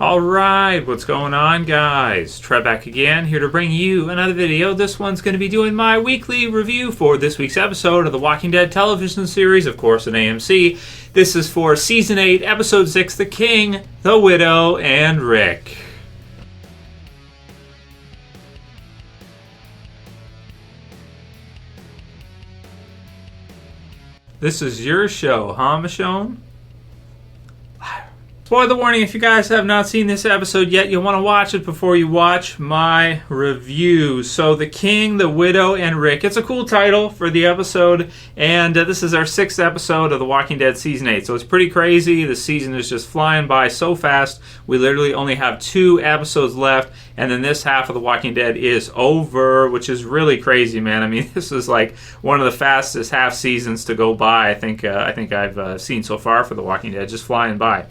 Alright, what's going on, guys? Trev back again, here to bring you another video. This one's going to be doing my weekly review for this week's episode of the Walking Dead television series, of course, on AMC. This is for Season 8, Episode 6, The King, the Widow, and Rick. This is your show, huh, Michonne? Spoiler warning, if you guys have not seen this episode yet, you'll want to watch it before you watch my review. So, The King, the Widow, and Rick. It's a cool title for the episode, and this is our 6th episode of The Walking Dead Season 8. So it's pretty crazy. The season is just flying by so fast. We literally only have 2 episodes left, and then this half of The Walking Dead is over, which is really crazy, man. I mean, this is like one of the fastest half seasons to go by I think I've seen so far for The Walking Dead, just flying by.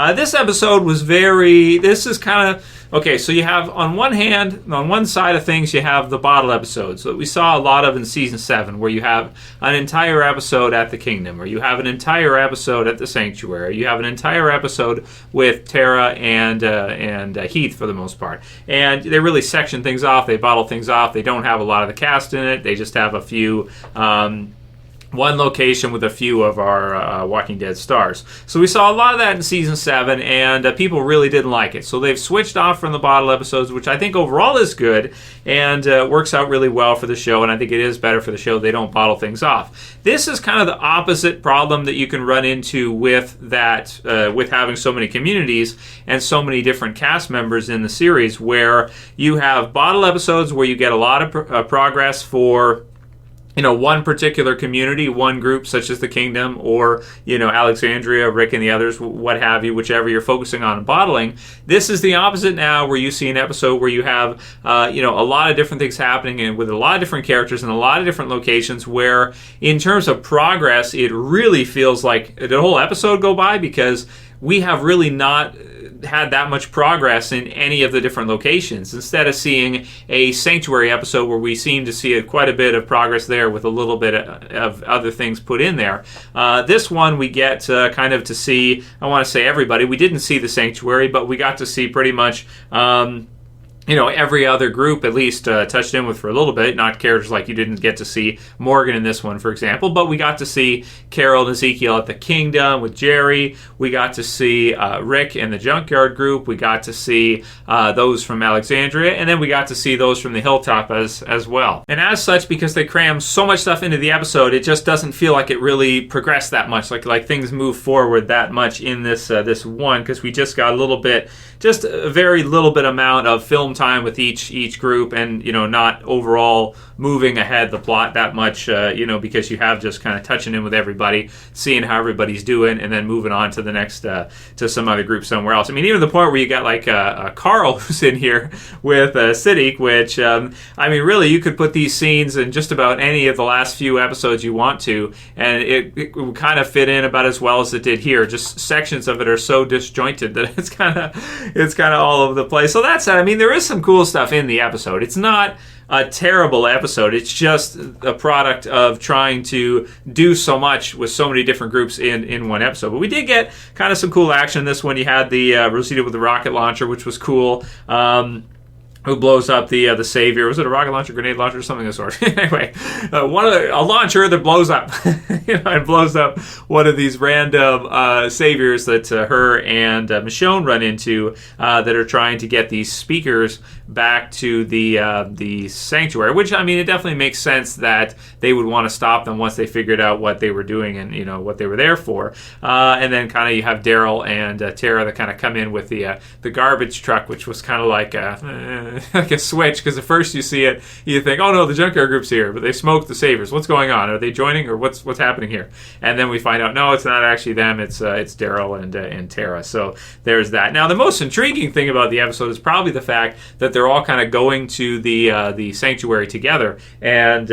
This episode was this is kind of, okay, so you have on one side of things, you have the bottle episodes that we saw a lot of in Season 7, where you have an entire episode at the Kingdom, or you have an entire episode at the Sanctuary, you have an entire episode with Tara and Heath for the most part. And they really section things off, they bottle things off, they don't have a lot of the cast in it, they just have a few... one location with a few of our Walking Dead stars. So we saw a lot of that in Season 7, and people really didn't like it. So they've switched off from the bottle episodes, which I think overall is good, and works out really well for the show, and I think it is better for the show. They don't bottle things off. This is kind of the opposite problem that you can run into with that, with having so many communities and so many different cast members in the series, where you have bottle episodes where you get a lot of progress for... one particular community, one group, such as the Kingdom, or, Alexandria, Rick and the others, what have you, whichever you're focusing on and bottling. This is the opposite now, where you see an episode where you have, a lot of different things happening, and with a lot of different characters in a lot of different locations, where, in terms of progress, it really feels like the whole episode go by, because we have really not had that much progress in any of the different locations, instead of seeing a Sanctuary episode where we seem to see quite a bit of progress there with a little bit of other things put in there. This one we get kind of to see, I want to say everybody. We didn't see the Sanctuary, but we got to see pretty much... every other group at least touched in with for a little bit. Not characters like you didn't get to see Morgan in this one, for example, but we got to see Carol and Ezekiel at the Kingdom with Jerry. We got to see Rick and the Junkyard group. We got to see those from Alexandria, and then we got to see those from the Hilltop as well. And as such, because they cram so much stuff into the episode, it just doesn't feel like it really progressed that much, like things move forward that much in this one, because we just got just a very little bit amount of film time with each group, and not overall moving ahead the plot that much, because you have just kind of touching in with everybody, seeing how everybody's doing, and then moving on to the next to some other group somewhere else. I mean, even the point where you got like Carl who's in here with Siddiq, which really you could put these scenes in just about any of the last few episodes you want to, and it would kind of fit in about as well as it did here. Just sections of it are so disjointed that it's kind of all over the place. So that said, I mean, there is some cool stuff in the episode. It's not a terrible episode. It's just a product of trying to do so much with so many different groups in one episode. But we did get kind of some cool action in this one. You had the Rosita with the rocket launcher, which was cool. Who blows up the Savior? Was it a rocket launcher, grenade launcher, or something of the sort? Anyway, a launcher that blows up, and blows up one of these random Saviors that her and Michonne run into that are trying to get these speakers back to the Sanctuary. Which, I mean, it definitely makes sense that they would want to stop them once they figured out what they were doing and what they were there for. And then kind of you have Daryl and Tara that kind of come in with the garbage truck, which was kind of like a switch, because at first you see it, you think, oh no, the Junkyard group's here, but they smoked the Saviors. What's going on? Are they joining, or what's happening here? And then we find out, no, it's not actually them. It's Daryl and Tara. So there's that. Now, the most intriguing thing about the episode is probably the fact that they're all kind of going to the Sanctuary together, and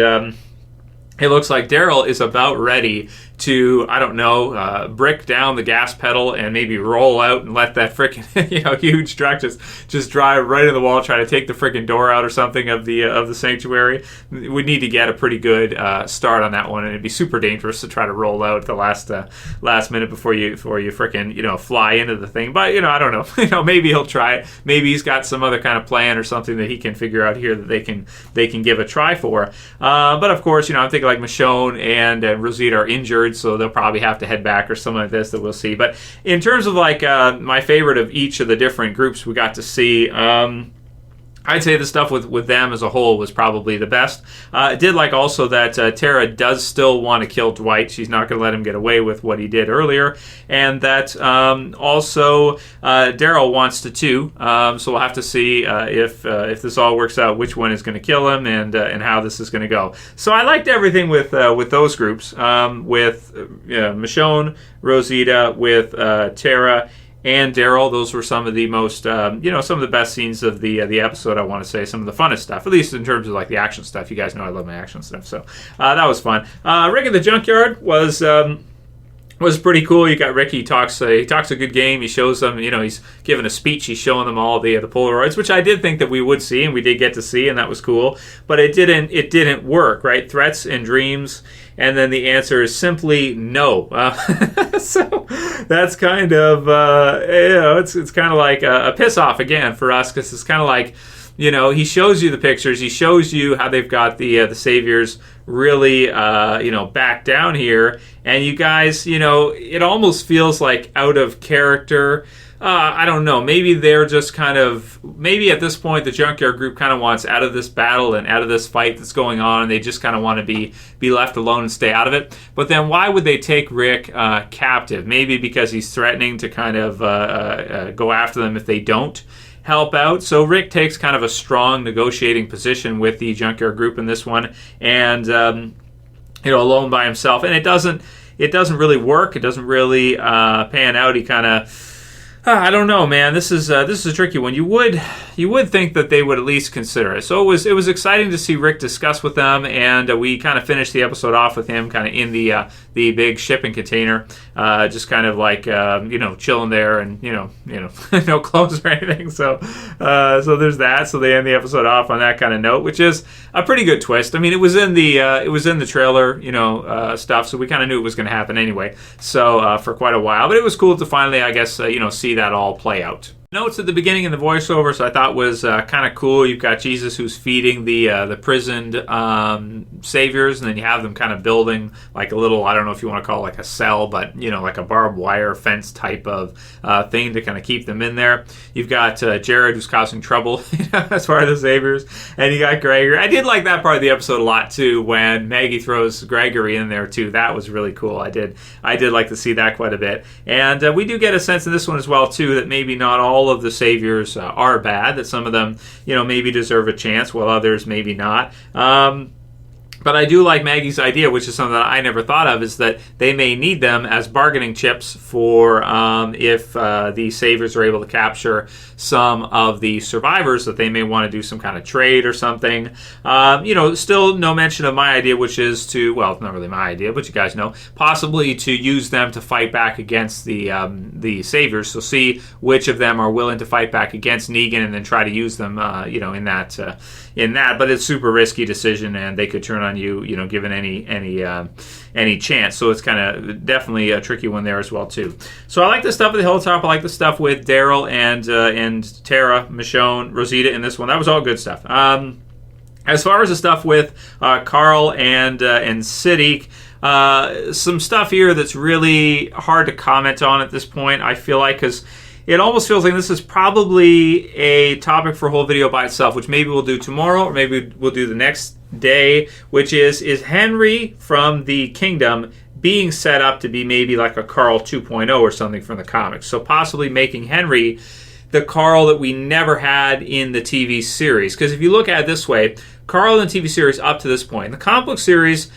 it looks like Daryl is about ready to, I don't know, brick down the gas pedal and maybe roll out and let that freaking huge truck just drive right in the wall, try to take the freaking door out or something of the sanctuary. We need to get a pretty good start on that one, and it'd be super dangerous to try to roll out at the last minute before you freaking fly into the thing. But I don't know. Maybe he'll try it. Maybe he's got some other kind of plan or something that he can figure out here that they can give a try for. But of course, I'm thinking like Michonne and Rosita are injured, so they'll probably have to head back or something like this that we'll see. But in terms of like my favorite of each of the different groups we got to see, I'd say the stuff with them as a whole was probably the best. I did like also that Tara does still want to kill Dwight. She's not going to let him get away with what he did earlier. And that also Daryl wants to too. So we'll have to see if this all works out, which one is going to kill him and how this is going to go. So I liked everything with those groups, with Michonne, Rosita, with Tara, and Daryl. Those were some of the most, some of the best scenes of the episode, I want to say. Some of the funnest stuff, at least in terms of like the action stuff. You guys know I love my action stuff, so that was fun. Rick at the junkyard was pretty cool. You got Rick. He talks a good game. He shows them, he's giving a speech. He's showing them all the Polaroids, which I did think that we would see, and we did get to see, and that was cool. But it didn't work, right? Threats and dreams. And then the answer is simply no. So that's kind of, it's kind of like a piss off again for us, because it's kind of like, he shows you the pictures, he shows you how they've got the saviors really, back down here, and you guys, it almost feels like out of character. I don't know. Maybe they're just maybe at this point the junkyard group kind of wants out of this battle and out of this fight that's going on, and they just kind of want to be left alone and stay out of it. But then why would they take Rick captive? Maybe because he's threatening to kind of go after them if they don't help out. So Rick takes kind of a strong negotiating position with the junkyard group in this one, and alone by himself, and it doesn't really work. It doesn't really pan out. He kind of, I don't know, man. This is a tricky one. You would think that they would at least consider it. So it was exciting to see Rick discuss with them, and we kind of finished the episode off with him kind of in the big shipping container, just kind of like chilling there, and no clothes or anything. So there's that. So they end the episode off on that kind of note, which is a pretty good twist. I mean, it was in the trailer, stuff, so we kind of knew it was going to happen anyway. So for quite a while, but it was cool to finally, I guess, see that all play out. Notes at the beginning in the voiceover, so I thought was kind of cool. You've got Jesus who's feeding the prisoned saviors, and then you have them kind of building like a little, I don't know if you want to call it like a cell, but like a barbed wire fence type of thing to kind of keep them in there. You've got Jared who's causing trouble as far as the saviors, and you got Gregory. I did like that part of the episode a lot too, when Maggie throws Gregory in there too. That was really cool. I did like to see that quite a bit, and we do get a sense in this one as well too that maybe not all of the saviors are bad, that some of them maybe deserve a chance while others maybe not. But I do like Maggie's idea, which is something that I never thought of, is that they may need them as bargaining chips for if the saviors are able to capture some of the survivors, that they may want to do some kind of trade or something. Still no mention of my idea, which is to, well, not really my idea, but you guys know, possibly to use them to fight back against the saviors. So see which of them are willing to fight back against Negan, and then try to use them, in that. But it's a super risky decision, and they could turn on you, given any chance. So it's kind of definitely a tricky one there as well too. So I like the stuff at the hilltop. I like the stuff with Daryl and Tara, Michonne, Rosita in this one. That was all good stuff. As far as the stuff with Carl and Siddiq, some stuff here that's really hard to comment on at this point, I feel like, because it almost feels like this is probably a topic for a whole video by itself, which maybe we'll do tomorrow, or maybe we'll do the next day, which is Henry from the Kingdom being set up to be maybe like a Carl 2.0 or something from the comics. So possibly making Henry the Carl that we never had in the TV series. Because if you look at it this way, Carl in the TV series up to this point, in the comic book series,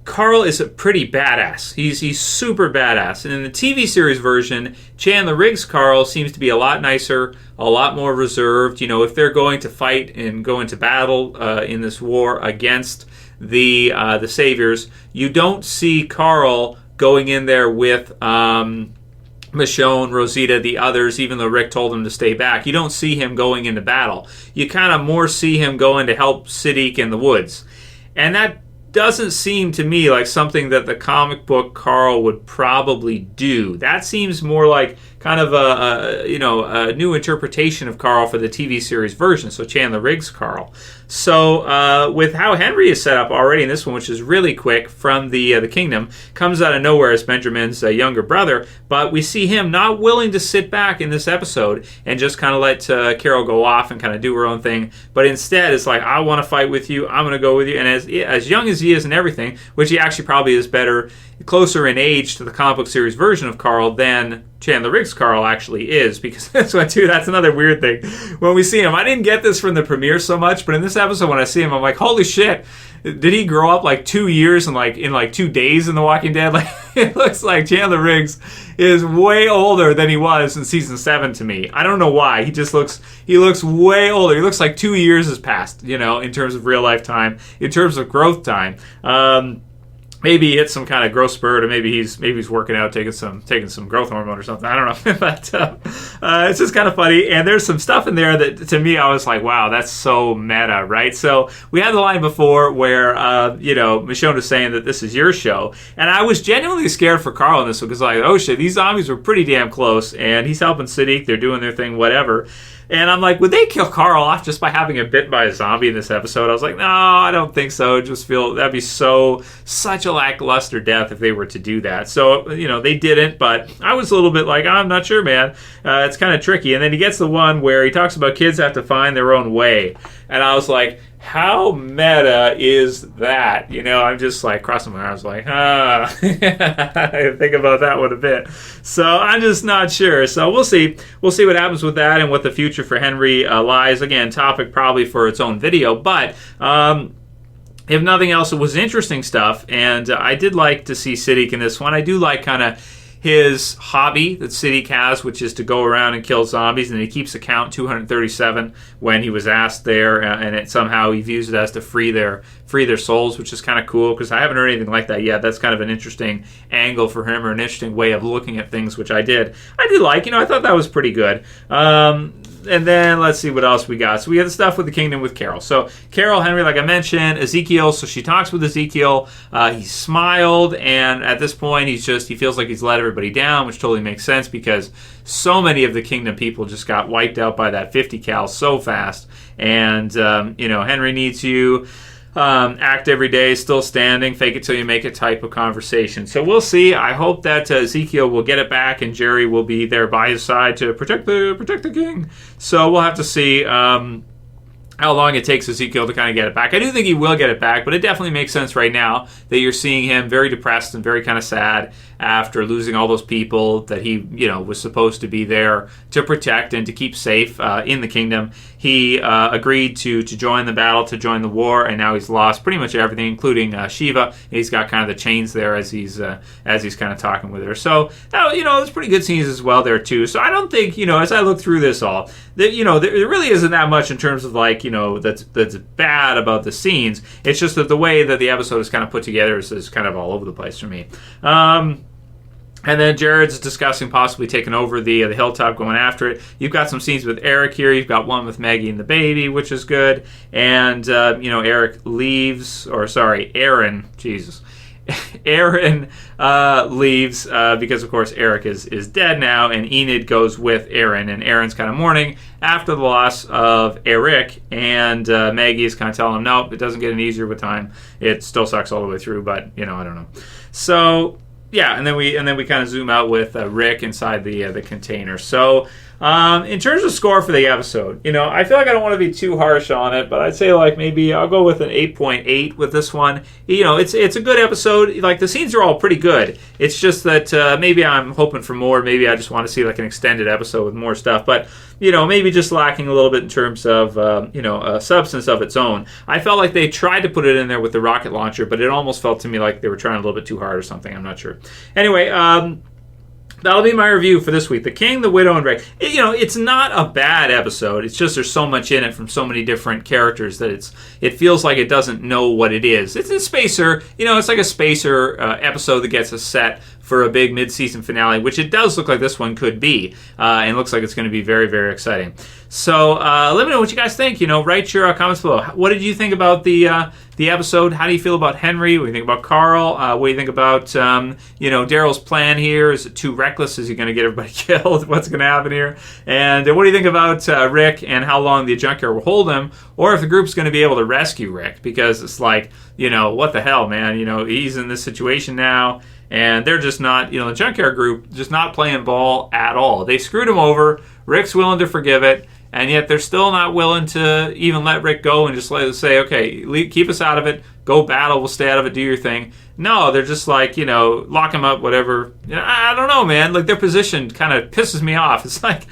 Carl is a pretty badass. He's super badass. And in the TV series version, Chandler Riggs' Carl seems to be a lot nicer, a lot more reserved. If they're going to fight and go into battle in this war against the saviors. You don't see Carl going in there with Michonne, Rosita, the others, even though Rick told him to stay back. You don't see him going into battle. You kind of more see him going to help Siddiq in the woods. And that doesn't seem to me like something that the comic book Carl would probably do. That seems more like kind of a new interpretation of Carl for the TV series version, so Chandler Riggs Carl. So with how Henry is set up already in this one, which is really quick from the kingdom, comes out of nowhere as Benjamin's younger brother, but we see him not willing to sit back in this episode and just kind of let Carol go off and kind of do her own thing, but instead it's like, I want to fight with you, I'm going to go with you, and as young as he is and everything, which he actually probably is closer in age to the comic book series version of Carl than Chandler Riggs Carl actually is, because that's another weird thing. When we see him, I didn't get this from the premiere so much, but in this episode when I see him, I'm like, holy shit, did he grow up like 2 years and in 2 days in The Walking Dead? Like, it looks like Chandler Riggs is way older than he was in season 7 to me. I don't know why. He looks way older. He looks like 2 years has passed, in terms of real life time, in terms of growth time. Maybe he hit some kind of growth spurt, or maybe he's working out, taking some growth hormone or something. I don't know, but it's just kind of funny. And there's some stuff in there that to me I was like, wow, that's so meta, right? So we had the line before where Michonne was saying that this is your show, and I was genuinely scared for Carl in this one because like, oh shit, these zombies were pretty damn close, and he's helping Siddiq, they're doing their thing, whatever. And I'm like, would they kill Carl off just by having him bitten by a zombie in this episode? I was like, no, I don't think so. I just feel that'd be such a lackluster death if they were to do that. So, they didn't, but I was a little bit like, I'm not sure, man. It's kind of tricky. And then he gets the one where he talks about kids have to find their own way. And I was like, how meta is that? I'm just like crossing my arms like, I think about that one a bit. So I'm just not sure. So we'll see. We'll see what happens with that and what the future for Henry lies. Again, topic probably for its own video. But if nothing else, it was interesting stuff. And I did like to see Siddiq in this one. I do like kind of his hobby that Siddiq has, which is to go around and kill zombies, and he keeps a count 237 when he was asked there, and somehow he views it as to free their souls, which is kind of cool because I haven't heard anything like that yet. That's kind of an interesting angle for him, or an interesting way of looking at things, which I did like. I thought that was pretty good. And then let's see what else we got. So we have the stuff with the kingdom with Carol. So Carol, Henry, like I mentioned, Ezekiel. So she talks with Ezekiel. He smiled, and at this point, he feels like he's let everybody down, which totally makes sense because so many of the kingdom people just got wiped out by that 50 cal so fast. And Henry needs you. Act every day, still standing, fake it till you make it type of conversation. So we'll see. I hope that Ezekiel will get it back and Jerry will be there by his side to protect the king. So we'll have to see how long it takes Ezekiel to kind of get it back. I do think he will get it back, but it definitely makes sense right now that you're seeing him very depressed and very kind of sad after losing all those people that he, was supposed to be there to protect and to keep safe in the kingdom. He agreed to join the battle, to join the war, and now he's lost pretty much everything, including Shiva. He's got kind of the chains there as he's kind of talking with her. So, there's pretty good scenes as well there too. So I don't think, as I look through this all, that there really isn't that much in terms of like, that's bad about the scenes. It's just that the way that the episode is kind of put together is kind of all over the place for me. And then Jared's discussing possibly taking over the hilltop, going after it. You've got some scenes with Eric here. You've got one with Maggie and the baby, which is good. And, Aaron leaves because, of course, Eric is dead now, and Enid goes with Aaron. And Aaron's kind of mourning after the loss of Eric, and Maggie is kind of telling him, no, it doesn't get any easier with time. It still sucks all the way through, but, I don't know. So... yeah, and then we kind of zoom out with Rick inside the container. So in terms of score for the episode, I feel like I don't want to be too harsh on it, but I'd say like maybe I'll go with an 8.8 with this one. It's a good episode. Like the scenes are all pretty good. It's just that maybe I'm hoping for more. Maybe I just want to see like an extended episode with more stuff. But maybe just lacking a little bit in terms of a substance of its own. I felt like they tried to put it in there with the rocket launcher, but it almost felt to me like they were trying a little bit too hard or something. I'm not sure. Anyway, that'll be my review for this week. The King, the Widow, and Rick. It's not a bad episode. It's just there's so much in it from so many different characters that it feels like it doesn't know what it is. It's a spacer. It's like a spacer episode that gets us set for a big mid-season finale, which it does look like this one could be, and looks like it's going to be very, very exciting. So let me know what you guys think. Write your comments below. What did you think about the episode? How do you feel about Henry? What do you think about Carl? What do you think about Daryl's plan here? Is it too reckless? Is he going to get everybody killed? What's going to happen here? And what do you think about Rick and how long the junkyard will hold him? Or if the group's going to be able to rescue Rick? Because it's like, what the hell, man? He's in this situation now. And they're just not, the junkyard group, just not playing ball at all. They screwed him over. Rick's willing to forgive it. And yet they're still not willing to even let Rick go and just let us say, okay, keep us out of it. Go battle. We'll stay out of it. Do your thing. No, they're just like, lock him up, whatever. I don't know, man. Like, their position kind of pisses me off. It's like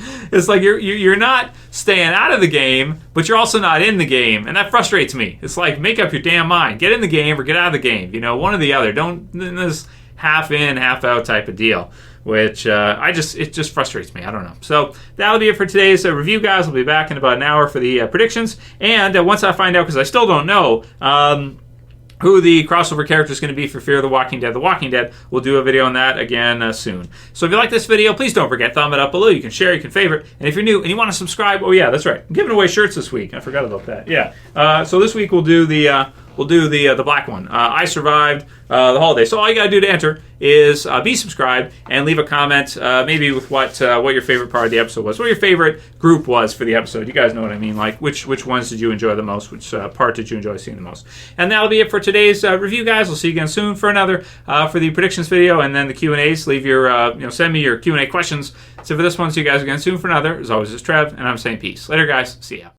you're not staying out of the game, but you're also not in the game. And that frustrates me. It's like, make up your damn mind. Get in the game or get out of the game. One or the other. Don't this half in, half out type of deal, which it just frustrates me. I don't know. So that'll be it for today's review, guys. I'll be back in about an hour for the predictions. And once I find out, because I still don't know who the crossover character is going to be for Fear of the Walking Dead, we'll do a video on that again soon. So if you like this video, please don't forget, thumb it up below. You can share, you can favorite. And if you're new and you want to subscribe, oh yeah, that's right. I'm giving away shirts this week. I forgot about that. Yeah. So this week we'll do the black one. I survived the holiday. So all you got to do to enter is be subscribed and leave a comment, maybe with what your favorite part of the episode was, what your favorite group was for the episode. You guys know what I mean. Like which ones did you enjoy the most? Which part did you enjoy seeing the most? And that'll be it for today's review, guys. We'll see you again soon for another for the predictions video and then the Q&As. Leave your send me your Q&A questions. So for this one, see you guys again soon for another. As always, it's Trev, and I'm saying peace. Later, guys. See ya.